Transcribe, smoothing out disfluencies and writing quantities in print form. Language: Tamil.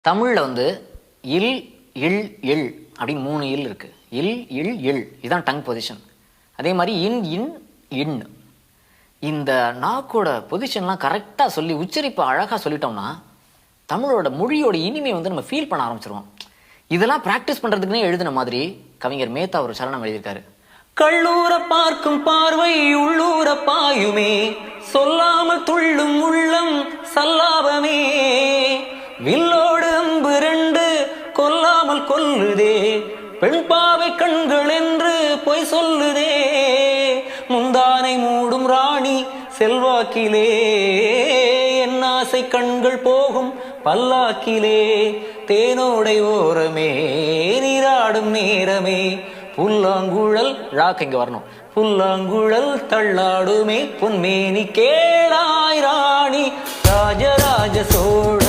தமிழில் வந்து இல் இல் இல் அப்படின்னு 3 இல் இருக்கு. இல் இல் இல் இதுதான் டங் பொசிஷன். அதே மாதிரி இன் இன் இன். இந்த நாக்கோட பொசிஷன்லாம் கரெக்டாக சொல்லி உச்சரிப்பை அழகாக சொல்லிட்டோம்னா தமிழோட மொழியோட இனிமை வந்து நம்ம ஃபீல் பண்ண ஆரம்பிச்சிருவோம். இதெல்லாம் ப்ராக்டிஸ் பண்ணுறதுக்குன்னே எழுதின மாதிரி கவிஞர் மேத்தா ஒரு சரணம் எழுதியிருக்காரு. கள்ளூர பார்க்கும் பார்வை உள்ளூர பாயுமே, சொல்லாமல் துள்ளும் உள்ளம் சல்லாபமே, வில்லோடு அம்பு 2 கொல்லாமல் கொல்லுதே, பெண் பாவை கண்கள் என்று பொய் சொல்லுதே, முந்தானை மூடும் ராணி செல்வாக்கிலே, என் ஆசை கண்கள் போகும் பல்லாக்கிலே, தேனோடை ஓரமே நீராடும் நேரமே, புல்லாங்குழல் ராக் இங்க வரணும், புல்லாங்குழல் தள்ளாடுமே பொன்மேனி கேளாய் ராணி ராஜராஜ சோழ